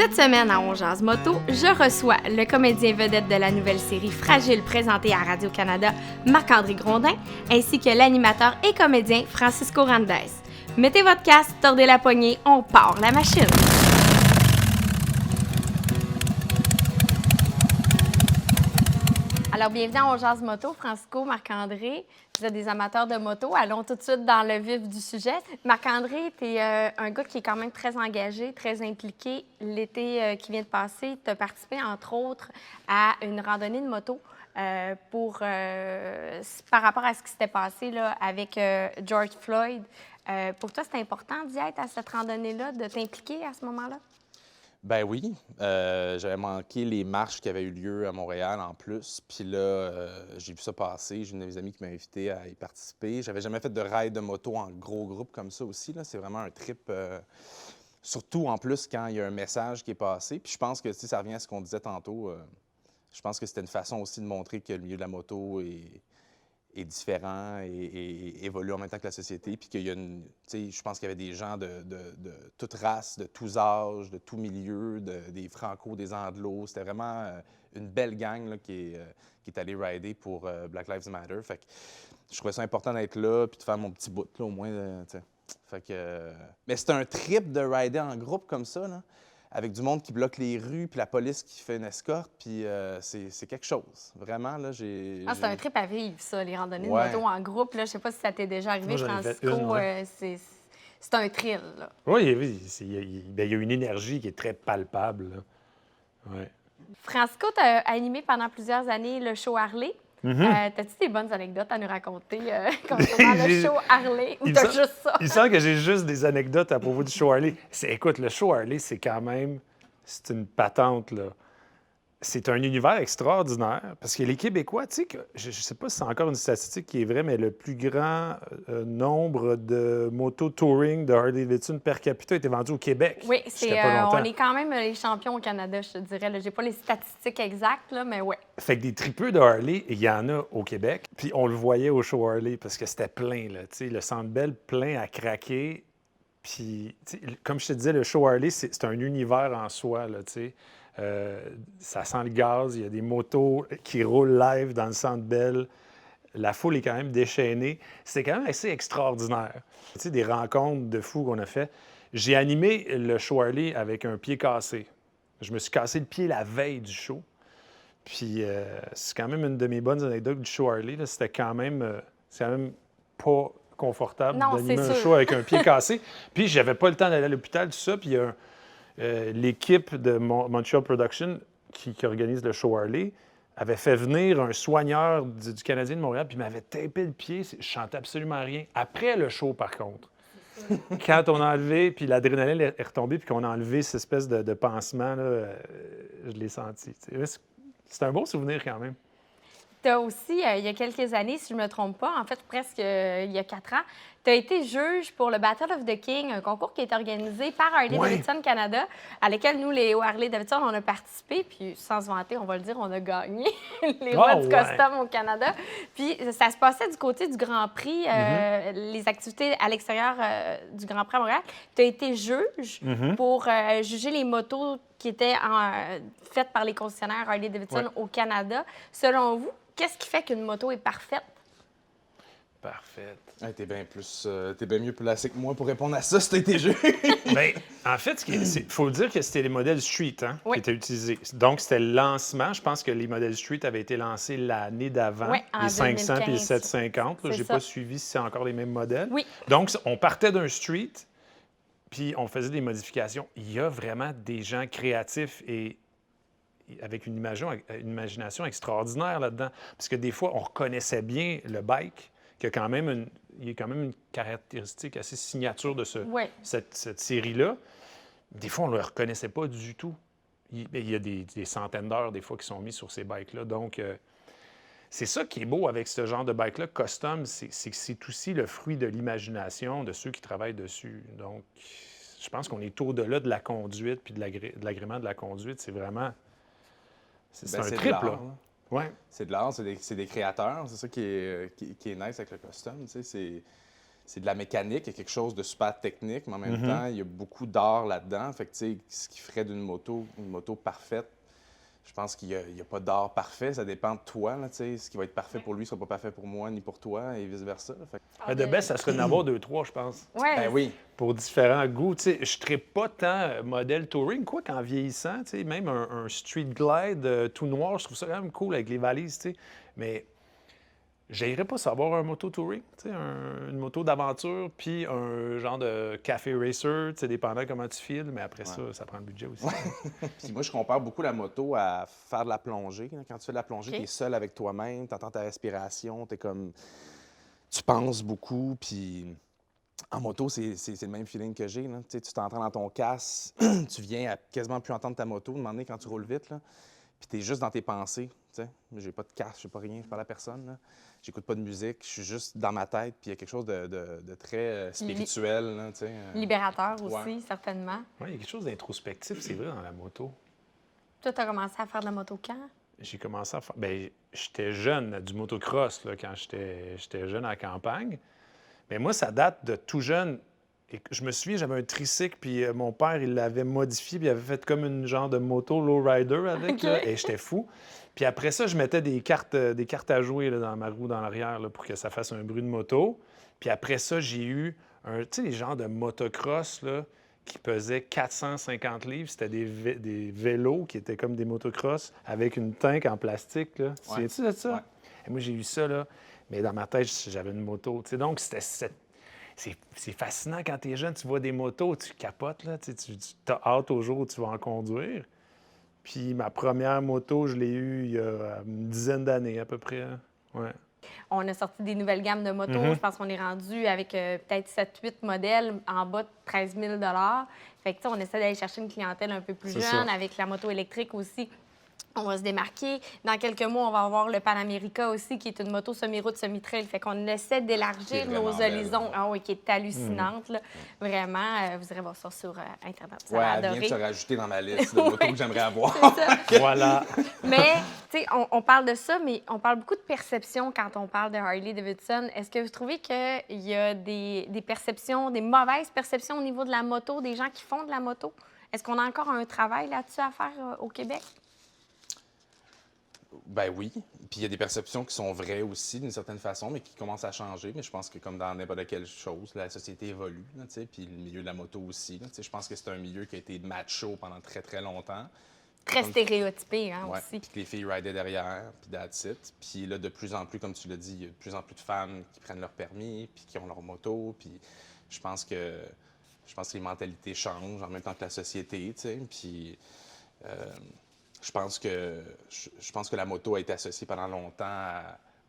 Cette semaine à On Jase Moto, je reçois le comédien vedette de la nouvelle série Fragile présentée à Radio-Canada, Marc-André Grondin, ainsi que l'animateur et comédien Francisco Randes. Mettez votre casque, tordez la poignée, on part la machine! Alors, bienvenue à On Jase Moto, Francisco, Marc-André. Vous êtes des amateurs de moto. Allons tout de suite dans le vif du sujet. Marc-André, tu es un gars qui est quand même très engagé, très impliqué. L'été qui vient de passer, tu as participé, entre autres, à une randonnée de moto par rapport à ce qui s'était passé là, avec George Floyd. Pour toi, c'était important d'y être à cette randonnée-là, de t'impliquer à ce moment-là? Ben oui, j'avais manqué les marches qui avaient eu lieu à Montréal en plus. Puis là, j'ai vu ça passer. J'ai une de mes amies qui m'a invité à y participer. J'avais jamais fait de ride de moto en gros groupe comme ça aussi. Là. C'est vraiment un trip, surtout en plus quand il y a un message qui est passé. Puis je pense que ça revient à ce qu'on disait tantôt. Je pense que c'était une façon aussi de montrer que le milieu de la moto est différent et évolue en même temps que la société. Puis qu'il y a une. Tu sais, je pense qu'il y avait des gens de toute race, de tous âges, de tous milieux, des Franco, des Anglos. C'était vraiment une belle gang là, qui est allée rider pour Black Lives Matter. Fait que je trouvais ça important d'être là puis de faire mon petit bout, là, au moins. Tu sais. Fait que. Mais c'est un trip de rider en groupe comme ça, là, avec du monde qui bloque les rues, puis la police qui fait une escorte, puis c'est quelque chose. Vraiment, là, C'est un trip à vivre, ça, les randonnées de Ouais. moto en groupe. Là, je sais pas si ça t'est déjà arrivé, Moi, j'en ai fait Francisco. une, ouais. C'est un thrill, là. Oui, il y a une énergie qui est très palpable. Là. Ouais. Francisco, tu as animé pendant plusieurs années le show Harley. T'as-tu des bonnes anecdotes à nous raconter concernant le show Harley ou t'as juste ça? Il semble que j'ai juste des anecdotes à propos du show Harley. Écoute, le show Harley, c'est quand même... C'est une patente, là. C'est un univers extraordinaire parce que les Québécois, tu sais, je ne sais pas si c'est encore une statistique qui est vraie, mais le plus grand nombre de motos touring de Harley-Davidson per capita a été vendu au Québec. Oui, on est quand même les champions au Canada, je te dirais. Je n'ai pas les statistiques exactes, là, mais oui. Fait que des tripeux de Harley, il y en a au Québec. Puis on le voyait au show Harley parce que c'était plein, là. Tu sais, le Centre Bell plein à craquer. Puis, comme je te disais, le show Harley, c'est un univers en soi, là, tu sais. Ça sent le gaz, il y a des motos qui roulent live dans le Centre Bell. La foule est quand même déchaînée. C'était quand même assez extraordinaire. Tu sais, des rencontres de fous qu'on a fait. J'ai animé le show Harley avec un pied cassé. Je me suis cassé le pied la veille du show. Puis c'est quand même une de mes bonnes anecdotes du show Harley. Là. C'est quand même pas confortable d'animer un show avec un pied cassé. Puis j'avais pas le temps d'aller à l'hôpital, tout ça. Puis il y a l'équipe de Montreal Production qui organise le show Harley avait fait venir un soigneur du Canadien de Montréal, puis il m'avait tapé le pied. Je chantais absolument rien. Après le show, par contre, quand on a enlevé, puis l'adrénaline est retombée, puis qu'on a enlevé cette espèce de pansement, là, je l'ai senti. C'est un beau souvenir quand même. Tu as aussi, il y a quelques années, si je ne me trompe pas, en fait presque il y a 4 ans, tu as été juge pour le Battle of the King, un concours qui est organisé par Harley-Davidson Canada, à lequel nous, les Harley-Davidson, on a participé. Puis, sans se vanter, on va le dire, on a gagné les rois du custom au Canada. Puis, ça se passait du côté du Grand Prix, les activités à l'extérieur du Grand Prix à Montréal. Tu as été juge pour juger les motos qui étaient faites par les concessionnaires Harley-Davidson au Canada. Selon vous, qu'est-ce qui fait qu'une moto est parfaite? Parfaite. Hey, t'es bien mieux placé que moi pour répondre à ça si t'as été juge. Bien, en fait, il faut dire que c'était les modèles Street qui étaient utilisés. Donc, c'était le lancement. Je pense que les modèles Street avaient été lancés l'année d'avant, les 500 et les 750. Je n'ai pas suivi si c'est encore les mêmes modèles. Oui. Donc, on partait d'un Street, puis on faisait des modifications. Il y a vraiment des gens créatifs et avec une imagination extraordinaire là-dedans. Parce que des fois, on reconnaissait bien le bike, qui a quand même il y a quand même une caractéristique assez signature de cette série-là. Des fois, on ne le reconnaissait pas du tout. Il y a des centaines d'heures, des fois, qui sont mises sur ces bikes-là. Donc, c'est ça qui est beau avec ce genre de bike-là, custom, c'est que c'est aussi le fruit de l'imagination de ceux qui travaillent dessus. Donc, je pense qu'on est au-delà de la conduite puis de l'agrément de la conduite. C'est vraiment... C'est un trip, là. Ouais. C'est de l'art, c'est des créateurs. C'est ça qui est nice avec le custom. Tu sais, c'est de la mécanique, il y a quelque chose de super technique, mais en même temps, il y a beaucoup d'art là-dedans. Fait que, tu sais, ce qui ferait d'une moto une moto parfaite, je pense qu'il n'y a pas d'art parfait. Ça dépend de toi, là, tu sais. Ce qui va être parfait pour lui ne sera pas parfait pour moi, ni pour toi, et vice-versa. Fait que, De best, ça serait d'en avoir 2-3, je pense. Ouais. ben oui. Pour différents goûts. Tu sais, je ne serais pas tant modèle touring, quoi qu'en vieillissant, tu sais, même un street glide tout noir, je trouve ça quand même cool avec les valises, tu sais. Mais j'aimerais pas savoir un moto touring, tu sais, une moto d'aventure, puis un genre de café racer, tu sais, dépendant comment tu files, mais après ça prend le budget aussi. Puis moi, je compare beaucoup la moto à faire de la plongée. Quand tu fais de la plongée, OK. tu es seul avec toi-même, tu entends ta respiration, tu comme... Tu penses beaucoup, puis en moto, c'est le même feeling que j'ai. Là. Tu sais, tu t'entends dans ton casque, tu viens à quasiment plus entendre ta moto, demander quand tu roules vite, là. Puis tu es juste dans tes pensées. Tu sais. J'ai pas de casque, je sais pas rien, je parle à personne. Là. J'écoute pas de musique, je suis juste dans ma tête, puis il y a quelque chose de très spirituel. Là, tu sais. Libérateur aussi, Ouais. certainement. Ouais, il y a quelque chose d'introspectif, c'est vrai, dans la moto. Toi, tu as commencé à faire de la moto quand? J'ai commencé à faire. Bien, j'étais jeune, du motocross, là, quand j'étais jeune à la campagne. Mais moi, ça date de tout jeune. Et je me souviens, j'avais un tricycle, puis mon père, il l'avait modifié, puis il avait fait comme une genre de moto lowrider avec, OK. là, et j'étais fou. Puis après ça, je mettais des cartes à jouer là, dans ma roue dans l'arrière là, pour que ça fasse un bruit de moto. Puis après ça, j'ai eu tu sais, les genres de motocross là, qui pesaient 450 livres. C'était des vélos qui étaient comme des motocross avec une tank en plastique. Là. Tu te Ouais. souviens-tu de ça? Ouais. Et moi, j'ai eu ça, là. Mais dans ma tête, j'avais une moto. Tu sais, donc, c'est fascinant quand tu es jeune, tu vois des motos, tu capotes, là. Tu as hâte au jour où tu vas en conduire. Puis ma première moto, je l'ai eue il y a une dizaine d'années à peu près. Hein. Ouais. On a sorti des nouvelles gammes de motos. Je pense qu'on est rendu avec peut-être 7-8 modèles en bas de 13 000 Fait que, tu sais, on essaie d'aller chercher une clientèle un peu plus C'est jeune. ça. Avec la moto électrique aussi, on va se démarquer. Dans quelques mois, on va avoir le Panamérica aussi, qui est une moto semi-route, semi-trail. Fait qu'on essaie Qui d'élargir est nos vraiment belle. horizons. Ah oui, qui est hallucinante. Là. Vraiment, vous irez voir ça sur Internet. Vous Ouais, allez elle vient de adorer. se rajouter dans ma liste de motos que j'aimerais avoir. Voilà. Mais, tu sais, on parle de ça, mais on parle beaucoup de perception quand on parle de Harley-Davidson. Est-ce que vous trouvez qu'il y a des perceptions, des mauvaises perceptions au niveau de la moto, des gens qui font de la moto? Est-ce qu'on a encore un travail là-dessus à faire au Québec? Ben oui. Puis il y a des perceptions qui sont vraies aussi, d'une certaine façon, mais qui commencent à changer. Mais je pense que comme dans n'importe quelle chose, la société évolue, là, tu sais, puis le milieu de la moto aussi. Là, tu sais, je pense que c'est un milieu qui a été macho pendant très, très longtemps. Très Comme- stéréotypé, hein, Ouais, aussi. puis que les filles ridaient derrière, puis that's it. Puis là, de plus en plus, comme tu l'as dit, il y a de plus en plus de femmes qui prennent leur permis, puis qui ont leur moto. Puis je pense que les mentalités changent en même temps que la société, tu sais. Puis je pense que la moto a été associée pendant longtemps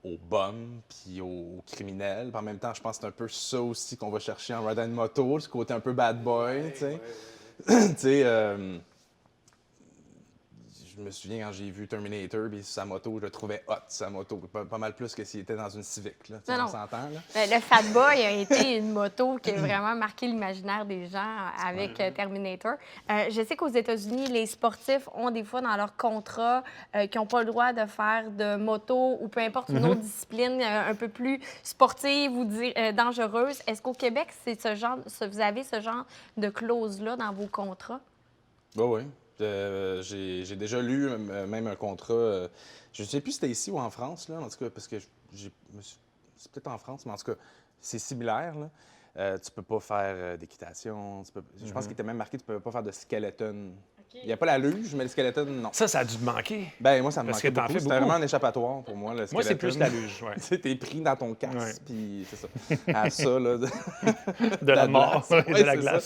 aux bums puis aux criminels. Puis en même temps, je pense que c'est un peu ça aussi qu'on va chercher en ridant une moto, ce côté un peu bad boy, tu sais. Tu sais, je me souviens quand j'ai vu Terminator, puis sa moto, je le trouvais hot, sa moto. Pas mal plus que s'il était dans une Civic, là. Tu sais, Non, on non. s'entend, là? Le Fat Boy a été une moto qui a vraiment marqué l'imaginaire des gens avec Terminator. Je sais qu'aux États-Unis, les sportifs ont des fois dans leur contrat qu'ils n'ont pas le droit de faire de moto ou peu importe une autre discipline un peu plus sportive ou dangereuse. Est-ce qu'au Québec, vous avez ce genre de clause-là dans vos contrats? Oui, oui. J'ai déjà lu même un contrat. Je ne sais plus si c'était ici ou en France, là, en tout cas, parce que c'est peut-être en France, mais en tout cas, c'est similaire. Là. Tu peux pas faire d'équitation. Je pense qu'il était même marqué tu peux pas faire de skeleton. Il n'y a pas la luge, mais le skeleton, non. Ça a dû te manquer. Ben moi, ça me Parce manquait que t'en beaucoup. fais C'était beaucoup. vraiment un échappatoire pour moi, le skeleton. Moi, c'est plus la luge, ouais. Tu sais, t'es pris dans ton casque, Ouais. puis c'est ça. À ça, là. De la mort, glace. de Ouais, la c'est glace.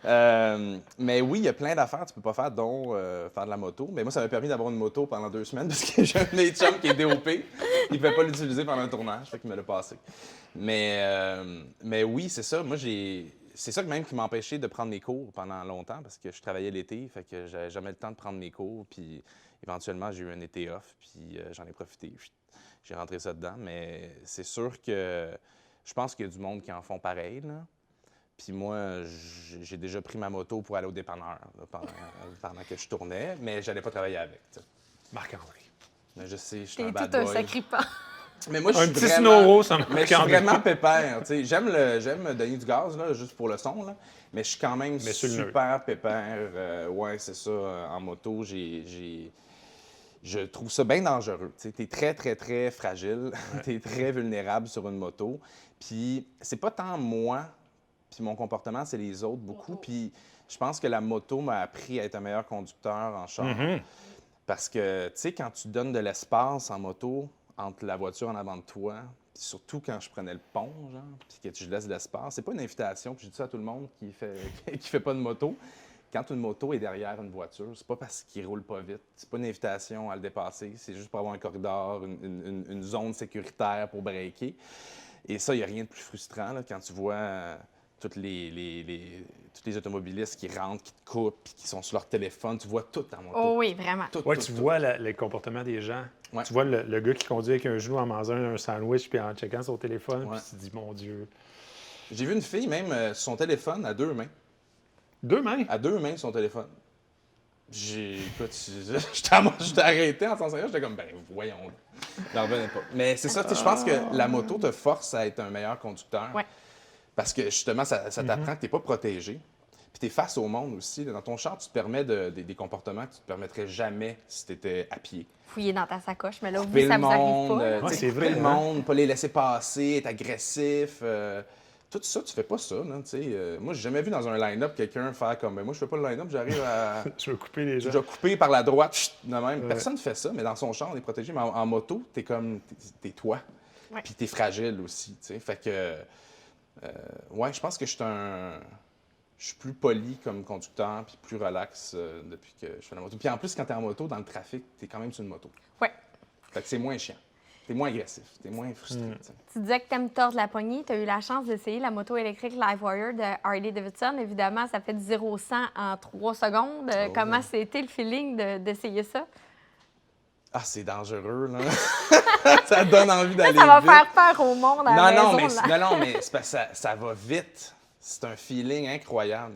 ça. Mais oui, il y a plein d'affaires que tu peux pas faire, dont faire de la moto. Mais moi, ça m'a permis d'avoir une moto pendant 2 semaines parce que j'ai un de mes chums qui est DOP. Il ne pouvait pas l'utiliser pendant un tournage, fait qu'il me l'a passé. Mais oui, c'est ça. Moi, c'est ça même qui m'a empêché de prendre mes cours pendant longtemps parce que je travaillais l'été, fait que j'avais jamais le temps de prendre mes cours. Puis éventuellement, j'ai eu un été off, puis j'en ai profité. J'ai rentré ça dedans. Mais c'est sûr que je pense qu'il y a du monde qui en font pareil, là. Puis moi, j'ai déjà pris ma moto pour aller au dépanneur là, pendant que je tournais, mais j'allais pas travailler avec. T'sais. Marc-André. Mais je sais, je suis un C'est bad tout un boy. sacrifice. Mais moi, je Un suis petit vraiment... Snoro, ça me Mais je suis vraiment pépère. Tu sais, j'aime donner du gaz, là, juste pour le son, là. Mais je suis quand même Mais sur le super pépère. Ouais, c'est ça. En moto, je trouve ça bien dangereux. Tu es très, très, très fragile. Tu es très vulnérable sur une moto. Puis c'est pas tant moi, puis mon comportement, c'est les autres beaucoup. Puis je pense que la moto m'a appris à être un meilleur conducteur en char. Parce que, tu sais, quand tu donnes de l'espace en moto entre la voiture en avant de toi, puis surtout quand je prenais le pont, genre, puis que tu laisses de l'espace, c'est pas une invitation, puis je dis ça à tout le monde qui fait pas de moto. Quand une moto est derrière une voiture, c'est pas parce qu'il roule pas vite. C'est pas une invitation à le dépasser. C'est juste pour avoir un corridor, une zone sécuritaire pour breaker. Et ça, il n'y a rien de plus frustrant là, quand tu vois tous les automobilistes qui rentrent, qui te coupent, puis qui sont sur leur téléphone. Tu vois tout en moto. Oh oui, vraiment. Oui, tu vois le comportement des gens. Ouais. Tu vois le gars qui conduit avec un genou en mangeant un sandwich puis en checkant son téléphone, Ouais. puis tu te dis, mon Dieu. J'ai vu une fille, même, sur son téléphone à 2 mains. 2 mains? À 2 mains, son téléphone. Écoute, j'étais arrêté en sens sérieux, j'étais comme, ben voyons. Je n'en revenais pas. Mais c'est ça, tu sais, je pense que la moto te force à être un meilleur conducteur. Ouais. Parce que justement, ça t'apprend que tu n'es pas protégé. Puis tu es face au monde aussi. Dans ton char, tu te permets des comportements que tu ne te permettrais jamais si tu étais à pied. Fouiller dans ta sacoche, mais là, vous, Couper ça le vous arrive monde, pas. là. tu sais, c'est couper vrai, le hein? monde, pas les laisser passer, être agressif. Tout ça, tu fais pas ça. Là, tu sais. Moi, j'ai jamais vu dans un line-up quelqu'un faire comme ben, moi, je fais pas le line-up, j'arrive à. Je veux couper les gens. Je vais couper par la droite, chut, de même. Ouais. Personne ne fait ça, mais dans son char, on est protégé. Mais en moto, t'es comme. T'es toi. Ouais. Puis t'es fragile aussi. Tu sais. Fait que. Ouais, je pense que je suis plus poli comme conducteur, puis plus relax depuis que je fais la moto. Puis en plus, quand t'es en moto, dans le trafic, t'es quand même sur une moto. Ouais. Fait que c'est moins chiant. T'es moins agressif, t'es moins frustré. tu sais. Tu disais que tu aimes tordre la poignée. Tu as eu la chance d'essayer la moto électrique Livewire de Harley-Davidson. Évidemment, ça fait du 0-100 en 3 secondes. Oh. Comment c'était le feeling d'essayer ça? Ah, c'est dangereux, là. Ça donne envie d'aller Ça va vite. faire peur au monde à la Non, maison. là. mais c'est parce que ça va vite. C'est un feeling incroyable.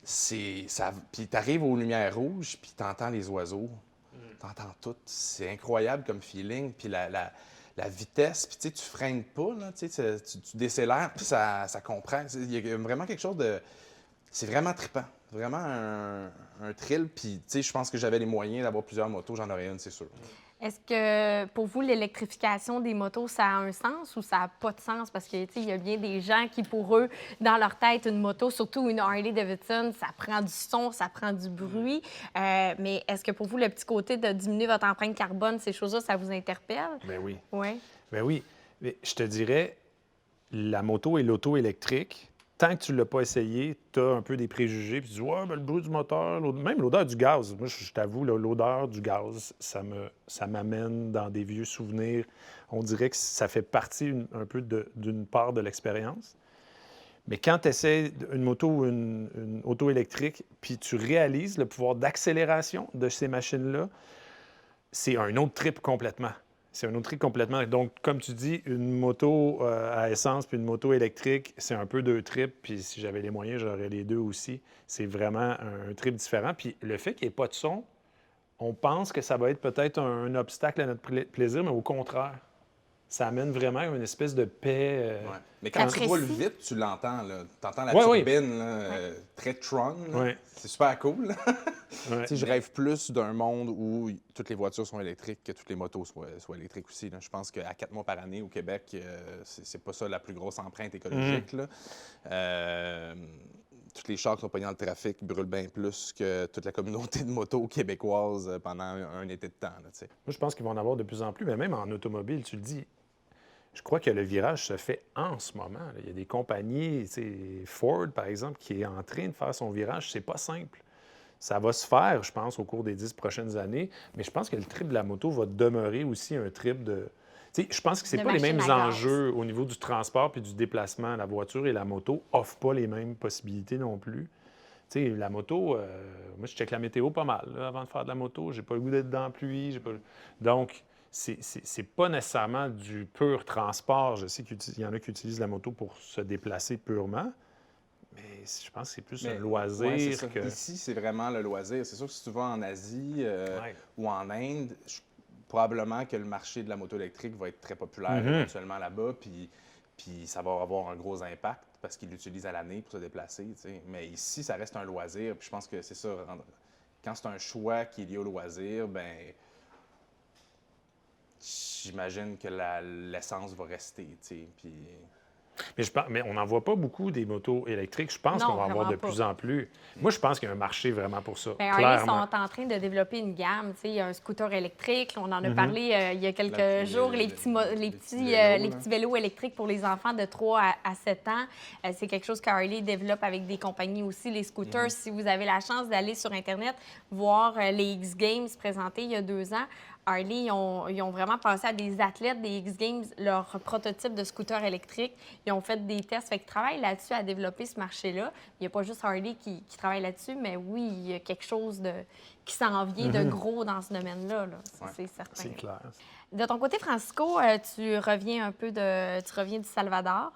Puis t'arrives aux lumières rouges, puis t'entends les oiseaux. T'entends tout. C'est incroyable comme feeling. Puis la vitesse, puis tu sais, tu freines pas, là, tu décélères, puis ça comprend. Il y a vraiment quelque chose de... C'est vraiment trippant. Vraiment un thrill. Puis, tu sais, je pense que j'avais les moyens d'avoir plusieurs motos. J'en aurais une, c'est sûr. Est-ce que pour vous, l'électrification des motos, ça a un sens ou ça n'a pas de sens? Parce que, tu sais, il y a bien des gens qui, pour eux, dans leur tête, une moto, surtout une Harley-Davidson, ça prend du son, ça prend du bruit. Mais est-ce que pour vous, le petit côté de diminuer votre empreinte carbone, ces choses-là, ça vous interpelle? Ben oui. Oui. Ben oui. Mais je te dirais, la moto et l'auto électrique, tant que tu ne l'as pas essayé, tu as un peu des préjugés. Puis tu dis, ouais, ben, le bruit du moteur, même l'odeur du gaz. Moi, je t'avoue, là, l'odeur du gaz, ça m'amène dans des vieux souvenirs. On dirait que ça fait partie un peu d'une part de l'expérience. Mais quand tu essaies une moto ou une auto électrique, puis tu réalises le pouvoir d'accélération de ces machines-là, c'est un autre trip complètement. C'est un autre trip complètement. Donc, comme tu dis, une moto à essence puis une moto électrique, c'est un peu 2 trips. Puis si j'avais les moyens, j'aurais les 2 aussi. C'est vraiment un trip différent. Puis le fait qu'il n'y ait pas de son, on pense que ça va être peut-être un obstacle à notre plaisir, mais au contraire, ça amène vraiment une espèce de paix. Ouais. Mais quand tu Apprécie. roules vite, tu l'entends. Tu entends la Ouais, turbine, là, très Tron. là. Ouais. C'est super cool. Ouais. Tu sais, je rêve plus d'un monde où toutes les voitures sont électriques que toutes les motos soient électriques aussi. Là. Je pense qu'à 4 mois par année au Québec, c'est pas ça la plus grosse empreinte écologique. Là. Tous les chars qui sont pognés dans le trafic brûlent bien plus que toute la communauté de motos québécoises pendant un été de temps. Là, tu sais. Moi, je pense qu'ils vont en avoir de plus en plus, mais même en automobile, tu le dis. Je crois que le virage se fait en ce moment. Là. Il y a des compagnies, tu sais, Ford, par exemple, qui est en train de faire son virage. C'est pas simple. Ça va se faire, je pense, au cours des 10 prochaines années, mais je pense que le trip de la moto va demeurer aussi un trip de... Tu sais, je pense que c'est De pas les mêmes machine à gaz. enjeux au niveau du transport puis du déplacement. La voiture et la moto offrent pas les mêmes possibilités non plus. Tu sais, la moto, moi, je check la météo pas mal là, avant de faire de la moto. J'ai pas le goût d'être dans la pluie. Donc, c'est pas nécessairement du pur transport. Je sais qu'il y en a qui utilisent la moto pour se déplacer purement, mais je pense que c'est plus un loisir ouais, c'est ça. que... Ici, c'est vraiment le loisir. C'est sûr que si tu vas en Asie ou en Inde, probablement que le marché de la moto électrique va être très populaire éventuellement là-bas, puis ça va avoir un gros impact parce qu'ils l'utilisent à l'année pour se déplacer. T'sais. Mais ici, ça reste un loisir. Puis je pense que c'est ça. Quand c'est un choix qui est lié au loisir, ben j'imagine que l'essence va rester. Puis... Mais on n'en voit pas beaucoup des motos électriques. Je pense qu'on va en voir de plus en plus. Moi, je pense qu'il y a un marché vraiment pour ça. Bien, Harley sont en train de développer une gamme. Il y a un scooter électrique. On en a parlé il y a quelques jours. Les petits vélos électriques pour les enfants de 3 à 7 ans. C'est quelque chose qu'Harley développe avec des compagnies aussi. Les scooters, si vous avez la chance d'aller sur Internet, voir les X Games présentés il y a 2 ans, Harley, ils ont vraiment pensé à des athlètes des X Games, leur prototype de scooter électrique. Ils ont fait des tests. Fait qu'ils travaillent là-dessus à développer ce marché-là. Il n'y a pas juste Harley qui travaille là-dessus, mais oui, il y a quelque chose qui s'en vient de gros dans ce domaine-là. Là. C'est certain. C'est clair. De ton côté, Francisco, tu reviens du Salvador.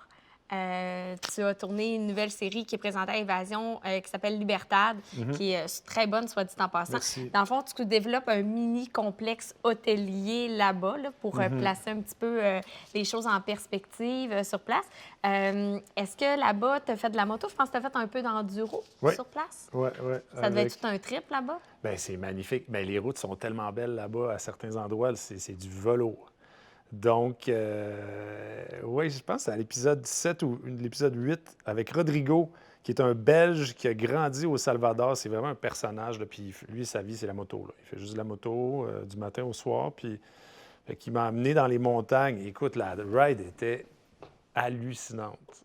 Tu as tourné une nouvelle série qui est présentée à Évasion qui s'appelle Libertad, qui est très bonne, soit dit en passant. Merci. Dans le fond, tu développes un mini-complexe hôtelier là-bas pour placer un petit peu les choses en perspective sur place. Est-ce que là-bas, tu as fait de la moto? Je pense que tu as fait un peu d'enduro sur place. Oui. Ça devait être tout un trip là-bas? Bien, c'est magnifique. Bien, les routes sont tellement belles là-bas, à certains endroits, c'est du velours. Donc, oui, je pense que c'est à l'épisode 17 ou l'épisode 8 avec Rodrigo, qui est un Belge qui a grandi au Salvador. C'est vraiment un personnage. Là, puis lui, sa vie, c'est la moto. Là. Il fait juste de la moto du matin au soir. Puis il m'a amené dans les montagnes. Écoute, la ride était hallucinante.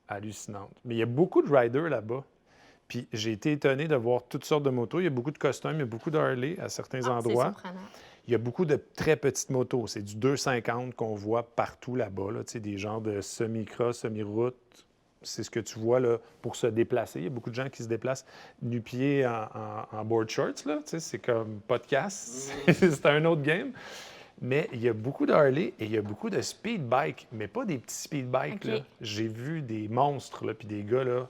Hallucinante. Mais il y a beaucoup de riders là-bas. Puis j'ai été étonné de voir toutes sortes de motos. Il y a beaucoup de customs, il y a beaucoup de Harley à certains endroits. C'est surprenant. Il y a beaucoup de très petites motos. C'est du 250 qu'on voit partout là-bas, là, des genres de semi-cross, semi-route. C'est ce que tu vois là, pour se déplacer. Il y a beaucoup de gens qui se déplacent nu-pieds en board shorts. Là, c'est comme podcast. C'est un autre game. Mais il y a beaucoup de Harley et il y a beaucoup de speed bike, mais pas des petits speed bikes. Okay. J'ai vu des monstres, puis des gars là,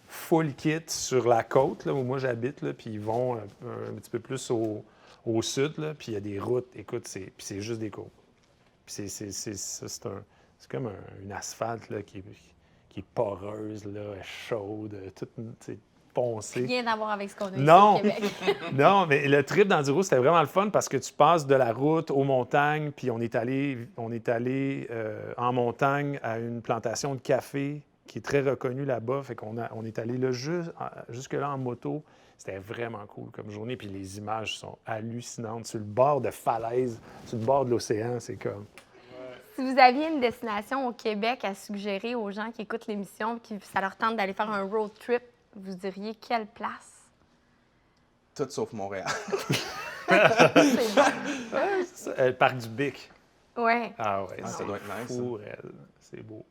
full kit sur la côte, là, où moi j'habite, puis ils vont un petit peu plus au sud, là, puis il y a des routes. Écoute, c'est juste des courbes. Puis c'est comme une asphalte là, qui est poreuse, là, chaude, toute foncée. Rien à voir avec ce qu'on a ici Non. au Québec. Non, mais le trip d'enduro, c'était vraiment le fun parce que tu passes de la route aux montagnes, puis on est allé en montagne à une plantation de café qui est très reconnue là-bas. Fait on est allé là jusque-là en moto. C'était vraiment cool comme journée. Puis les images sont hallucinantes. Sur le bord de falaise, sur le bord de l'océan, c'est comme... Si vous aviez une destination au Québec à suggérer aux gens qui écoutent l'émission, qui ça leur tente d'aller faire un road trip, vous diriez quelle place? Tout sauf Montréal. C'est bon. Le parc du Bic. Ouais. Ah ouais, ça doit être nice. fou, c'est beau.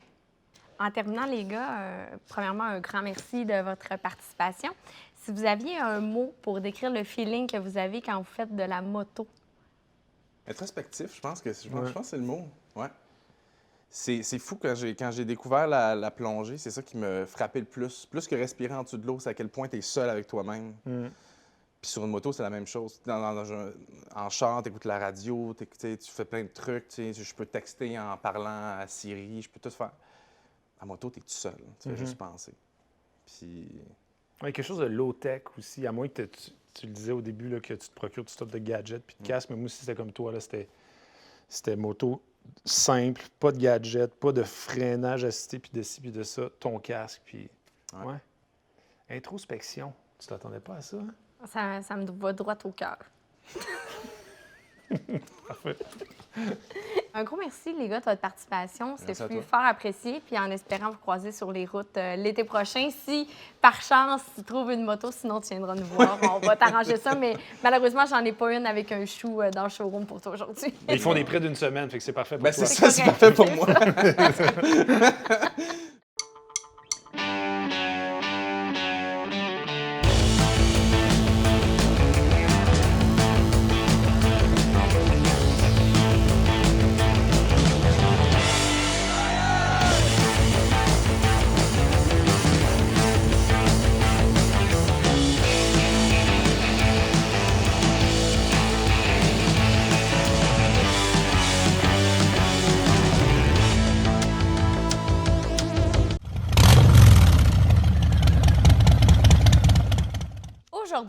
En terminant, les gars, premièrement, un grand merci de votre participation. Si vous aviez un mot pour décrire le feeling que vous avez quand vous faites de la moto? Introspectif, je pense que c'est le mot. Ouais. C'est fou quand j'ai découvert la plongée, c'est ça qui me frappait le plus. Plus que respirer en dessous de l'eau, c'est à quel point tu es seul avec toi-même. Puis sur une moto, c'est la même chose. En char, tu écoutes la radio, tu fais plein de trucs. Je peux texter en parlant à Siri, je peux tout faire. En moto, tu es tout seul. Tu fais juste penser. Puis... Ouais, quelque chose de low-tech aussi, à moins que tu le disais au début, là, que tu te procures toutes sortes de gadgets puis de casques. Mais moi aussi, c'était comme toi. Là, c'était moto simple, pas de gadgets, pas de freinage assisté, puis de ci, puis de ça. Ton casque, puis... Ouais. Introspection. Tu t'attendais pas à ça, hein? Ça me va droit au cœur. Parfait. Un gros merci, les gars, de votre participation. Merci à C'est toi. fort apprécié. Puis en espérant vous croiser sur les routes l'été prochain. Si, par chance, tu trouves une moto, sinon tu viendras nous voir. On va t'arranger ça. Mais malheureusement, j'en ai pas une avec un chou dans le showroom pour toi aujourd'hui. Ils font des prêts d'une semaine, fait que c'est parfait pour Ben, toi. c'est ça, c'est correct. parfait pour moi.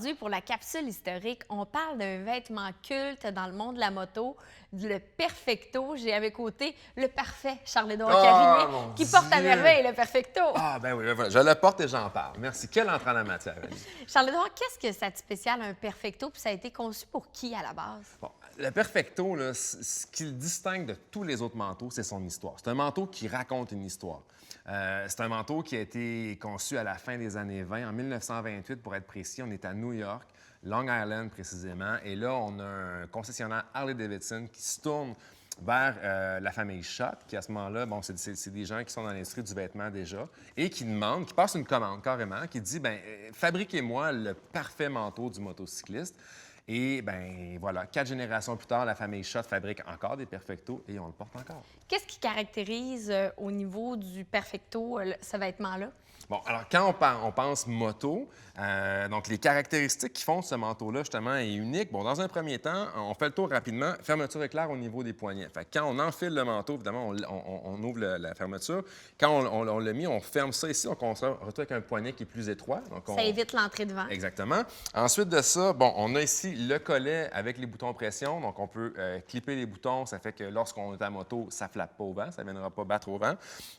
aujourd'hui, pour la capsule historique, on parle d'un vêtement culte dans le monde de la moto, le Perfecto. J'ai à mes côtés le parfait Charles-Édouard Carrier, qui porte à merveille le Perfecto. Ah, ben oui, voilà. Je le porte et j'en parle. Merci. Quel entrée en la matière, Annie. Charles-Édouard, qu'est-ce que ça de spécial, un Perfecto, puis ça a été conçu pour qui à la base? Bon, le Perfecto, là, ce qui le distingue de tous les autres manteaux, c'est son histoire. C'est un manteau qui raconte une histoire. C'est un manteau qui a été conçu à la fin des années 20, en 1928 pour être précis. On est à New York, Long Island précisément, et là, on a un concessionnaire Harley-Davidson qui se tourne vers la famille Schott, qui à ce moment-là, bon, c'est des gens qui sont dans l'industrie du vêtement déjà, et qui demandent, qui passent une commande carrément, qui dit, bien, fabriquez-moi le parfait manteau du motocycliste. Et bien, voilà, 4 générations plus tard, la famille Schott fabrique encore des Perfecto et on le porte encore. Qu'est-ce qui caractérise au niveau du Perfecto ce vêtement-là? Bon, alors quand on pense moto, donc les caractéristiques qui font ce manteau-là, justement, est unique. Bon, dans un premier temps, on fait le tour rapidement. Fermeture éclair au niveau des poignets. Fait que quand on enfile le manteau, évidemment, on ouvre la fermeture. Quand on l'a mis, on ferme ça ici, donc on se retrouve avec un poignet qui est plus étroit. Donc Ça évite l'entrée de vent. Exactement. Ensuite de ça, bon, on a ici le collet avec les boutons pression. Donc, on peut clipper les boutons. Ça fait que lorsqu'on est à moto, ça ne flappe pas au vent. Ça ne viendra pas battre au vent.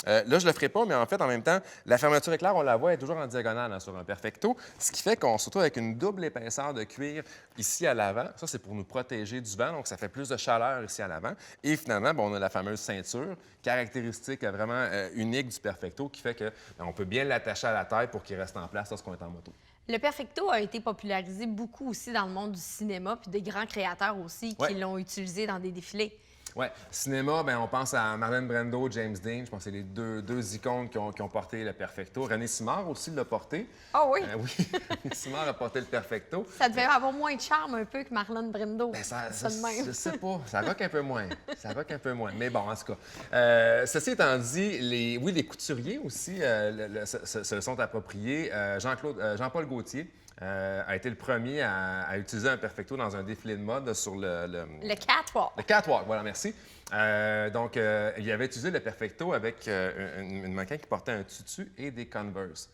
Là, je ne le ferai pas, mais en fait, en même temps, la fermeture éclair, on la voit, elle est toujours en diagonale sur un Perfecto, ce qui fait qu'on se retrouve avec une double épaisseur de cuir ici à l'avant. Ça, c'est pour nous protéger du vent, donc ça fait plus de chaleur ici à l'avant. Et finalement, bon, on a la fameuse ceinture, caractéristique vraiment unique du Perfecto, qui fait qu'on peut bien l'attacher à la taille pour qu'il reste en place lorsqu'on est en moto. Le Perfecto a été popularisé beaucoup aussi dans le monde du cinéma, puis des grands créateurs aussi qui l'ont utilisé dans des défilés. Oui, cinéma, bien, on pense à Marlon Brando, James Dean. Je pense que c'est les deux icônes qui ont porté le Perfecto. René Simard aussi l'a porté. Ah oui? Oui, René Simard a porté le Perfecto. Ça devait avoir moins de charme un peu que Marlon Brando. Bien, de même. je sais pas, ça rock un peu moins. Ça rock un peu moins. Mais bon, en tout cas. Ceci étant dit, les couturiers aussi se sont appropriés. Jean-Paul Gaultier a été le premier à utiliser un Perfecto dans un défilé de mode sur le catwalk. Le catwalk, voilà, merci. Donc, il avait utilisé le Perfecto avec une mannequin qui portait un tutu et des Converse.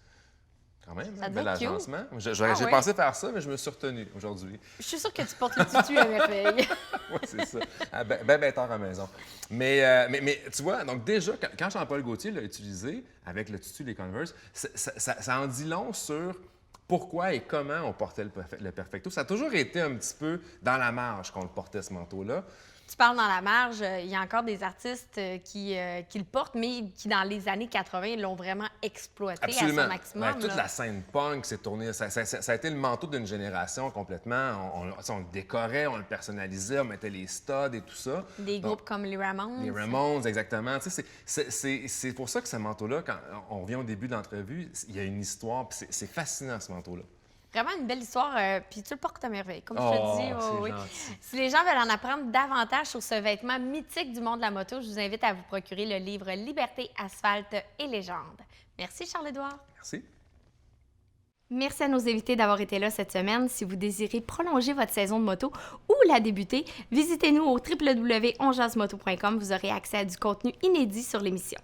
Quand même, un bel agencement. J'ai pensé faire ça, mais je me suis retenu aujourd'hui. Je suis sûre que tu portes le tutu à merveille. Oui, c'est ça. Ben tard à la maison. Mais tu vois, donc déjà, quand Jean-Paul Gaultier l'a utilisé avec le tutu et les Converse, ça en dit long sur pourquoi et comment on portait le Perfecto. Ça a toujours été un petit peu dans la marge qu'on le portait, ce manteau-là. Tu parles dans la marge, il y a encore des artistes qui le portent, mais qui, dans les années 80, l'ont vraiment exploité Absolument. à son maximum. Ouais, toute la scène punk s'est tournée. Ça a été le manteau d'une génération complètement. On le décorait, on le personnalisait, on mettait les studs et tout ça. Des groupes comme les Ramones. Les Ramones, exactement. Tu sais, c'est pour ça que ce manteau-là, quand on revient au début de l'entrevue, il y a une histoire, puis c'est fascinant, ce manteau-là. Vraiment une belle histoire, puis tu le portes à merveille, comme je te dis. Oui. Si les gens veulent en apprendre davantage sur ce vêtement mythique du monde de la moto, je vous invite à vous procurer le livre Liberté, asphalte et légende. Merci Charles-Édouard. Merci. Merci à nos invités d'avoir été là cette semaine. Si vous désirez prolonger votre saison de moto ou la débuter, visitez-nous au www.onjasemoto.com. Vous aurez accès à du contenu inédit sur l'émission.